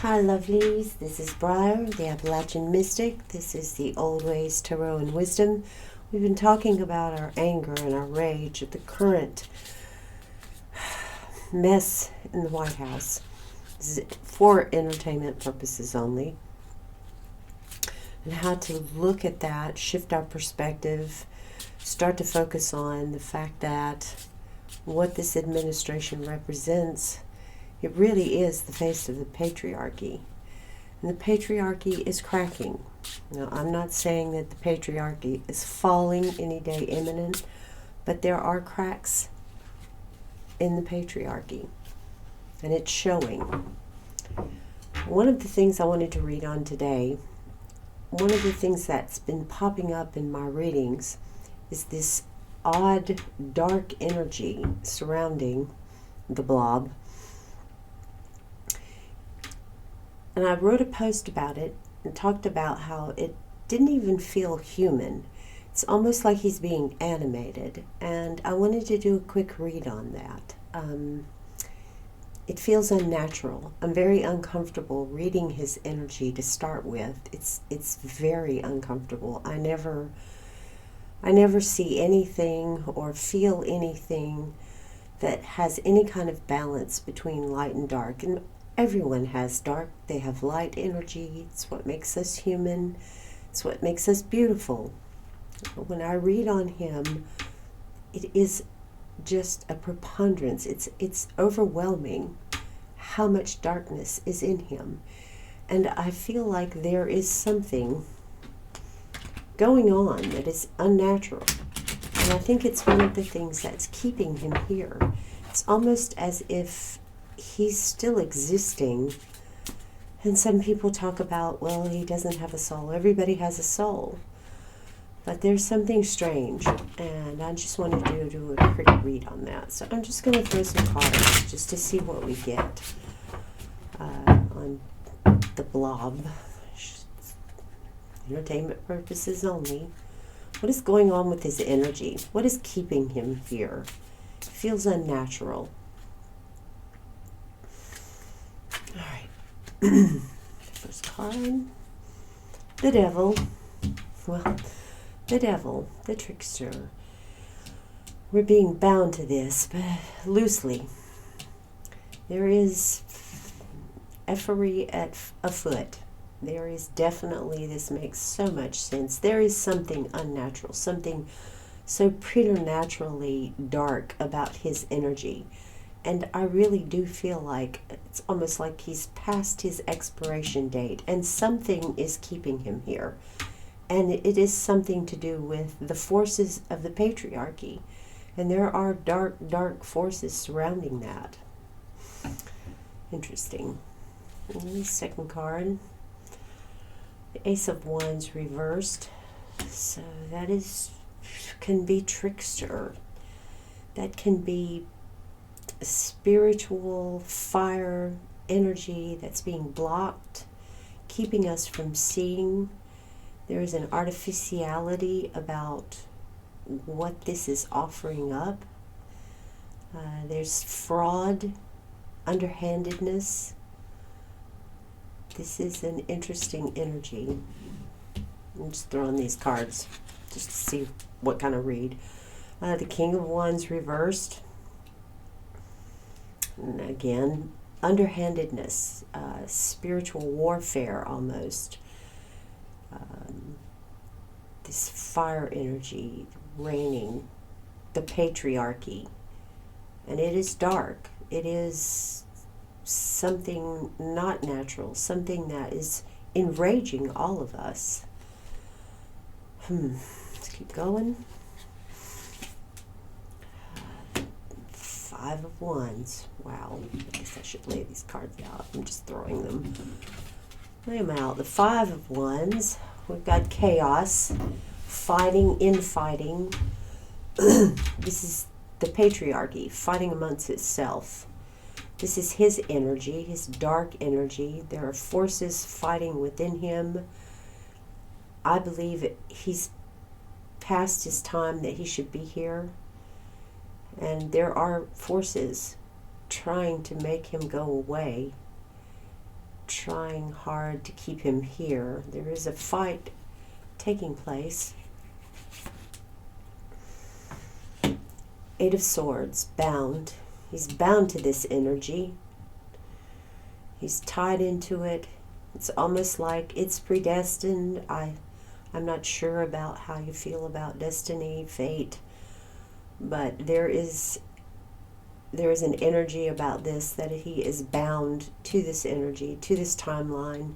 Hi lovelies, this is Briar, the Appalachian mystic. This is the Old Ways Tarot and Wisdom. We've been talking about our anger and our rage at the current mess in the White House. This is for entertainment purposes only. And how to look at that, shift our perspective, start to focus on the fact that what this administration represents, it really is the face of the patriarchy. And the patriarchy is cracking. Now, I'm not saying that the patriarchy is falling any day imminent, but there are cracks in the patriarchy, and it's showing. One of the things I wanted to read on today, one of the things that's been popping up in my readings is this odd, dark energy surrounding the blob. And I wrote a post about it and talked about how it didn't even feel human. It's almost like he's being animated. And I wanted to do a quick read on that. It feels unnatural. I'm very uncomfortable reading his energy to start with. It's very uncomfortable. I never see anything or feel anything that has any kind of balance between light and dark. And everyone has dark, they have light energy. It's what makes us human. It's what makes us beautiful. When I read on him, it is just a preponderance. It's overwhelming how much darkness is in him. And I feel like there is something going on that is unnatural. And I think it's one of the things that's keeping him here. It's almost as if he's still existing. And some people talk about, well, he doesn't have a soul. Everybody has a soul. But there's something strange, and I just wanted to do a pretty read on that. So I'm just going to throw some cards just to see what we get on the blob. Entertainment purposes only. What is going on with his energy? What is keeping him here? It feels unnatural. All right. First card. The devil. Well, the devil, the trickster. We're being bound to this, but loosely. There is effery at afoot. There is definitely, this makes so much sense. There is something unnatural, something so preternaturally dark about his energy. And I really do feel like it's almost like he's past his expiration date, and something is keeping him here. And it is something to do with the forces of the patriarchy. And there are dark, dark forces surrounding that. Interesting. And the second card. The Ace of Wands reversed. So that can be trickster. That can be spiritual fire energy that's being blocked, keeping us from seeing. There is an artificiality about what this is offering up. There's fraud, underhandedness. This is an interesting energy. I'm just throwing these cards just to see what kind of read. The King of Wands reversed. And again, underhandedness, spiritual warfare almost. This fire energy reigning, the patriarchy. And it is dark. It is something not natural, something that is enraging all of us. Let's keep going. Five of Wands. Wow. I guess I should lay these cards out. I'm just throwing them. Lay them out. The Five of Wands. We've got chaos, fighting, infighting. This is the patriarchy, fighting amongst itself. This is his energy, his dark energy. There are forces fighting within him. I believe he's past his time that he should be here. And there are forces trying to make him go away. trying hard to keep him here. There is a fight taking place. Eight of Swords, bound. He's bound to this energy. He's tied into it. It's almost like it's predestined. I'm not sure about how you feel about destiny, fate, but there is an energy about this that he is bound to this energy, to this timeline.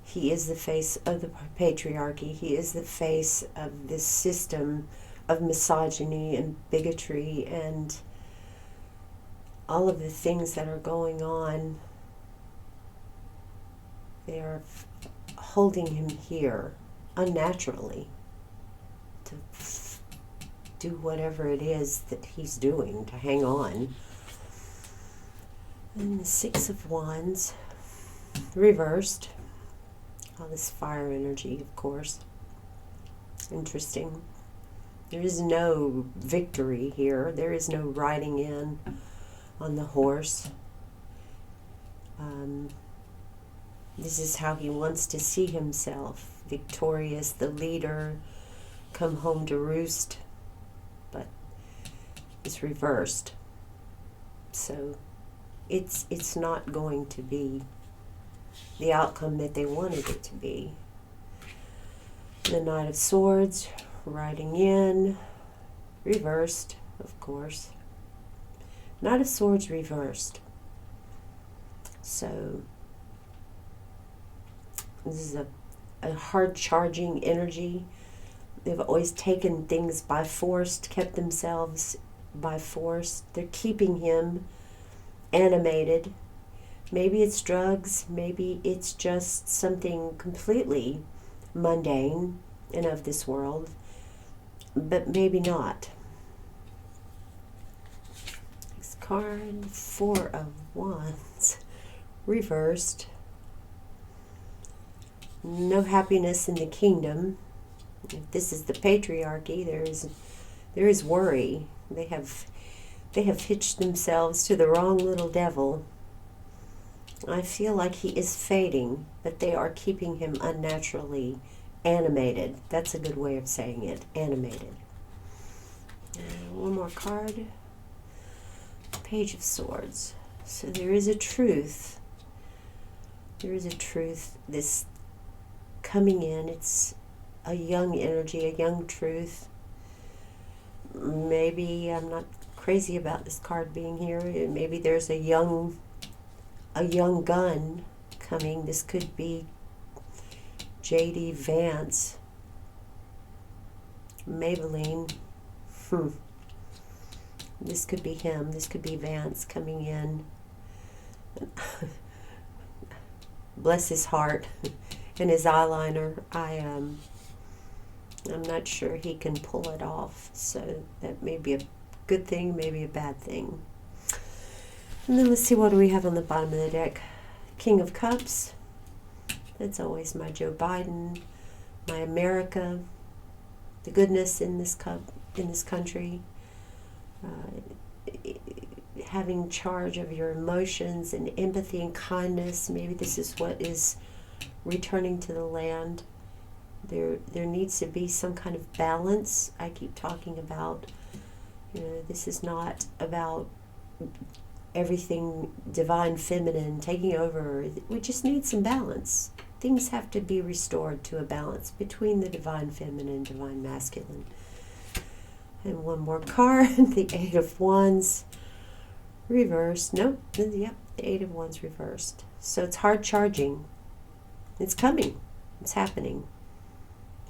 He is the face of the patriarchy. He is the face of this system of misogyny and bigotry and all of the things that are going on. They are holding him here unnaturally to do whatever it is that he's doing to hang on. And the Six of Wands, reversed. All this fire energy, of course. Interesting. There is no victory here. There is no riding in on the horse. This is how he wants to see himself. Victorious, the leader, come home to roost. But it's reversed. So it's not going to be the outcome that they wanted it to be. The Knight of Swords, riding in, reversed, of course. Knight of Swords reversed. So this is a hard charging energy. They've always taken things by force, kept themselves by force. They're keeping him animated. Maybe it's drugs, maybe it's just something completely mundane and of this world, but maybe not. Next card, Four of Wands, reversed. No happiness in the kingdom. If this is the patriarchy, there is worry. They have hitched themselves to the wrong little devil. I feel like he is fading, but they are keeping him unnaturally animated. That's a good way of saying it, animated. One more card. Page of Swords. So there is a truth. There is a truth. This coming in, it's a young energy, a young truth. Maybe I'm not crazy about this card being here. Maybe there's a young gun coming. This could be J.D. Vance, Maybelline. This could be him. This could be Vance coming in. Bless his heart and his eyeliner. I'm not sure he can pull it off. So that may be a good thing, maybe a bad thing. And then let's see, what do we have on the bottom of the deck? King of Cups. That's always my Joe Biden, my America, the goodness in this country. Having charge of your emotions and empathy and kindness. Maybe this is what is returning to the land. There needs to be some kind of balance. I keep talking about, this is not about everything divine feminine taking over. We just need some balance. Things have to be restored to a balance between the divine feminine and divine masculine. And one more card, the Eight of Wands reversed. Nope, yep, the Eight of Wands reversed. So it's hard charging. It's coming. It's happening.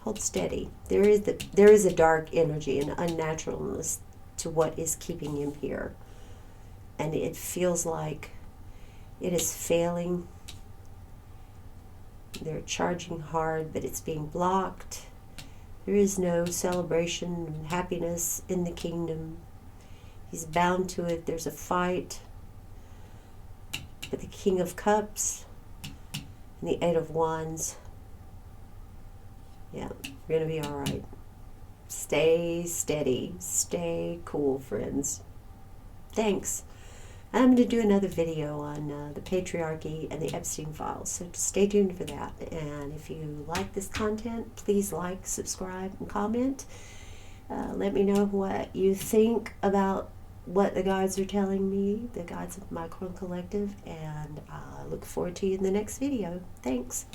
Hold steady. There is a dark energy, an unnaturalness to what is keeping him here. And it feels like it is failing. They're charging hard, but it's being blocked. There is no celebration and happiness in the kingdom. He's bound to it. There's a fight. But the King of Cups and the Eight of Wands, yeah, we're going to be all right. Stay steady. Stay cool, friends. Thanks. I'm going to do another video on the patriarchy and the Epstein files, so stay tuned for that. And if you like this content, please like, subscribe, and comment. Let me know what you think about what the guides are telling me, the guides of my Crone Collective, and I look forward to you in the next video. Thanks.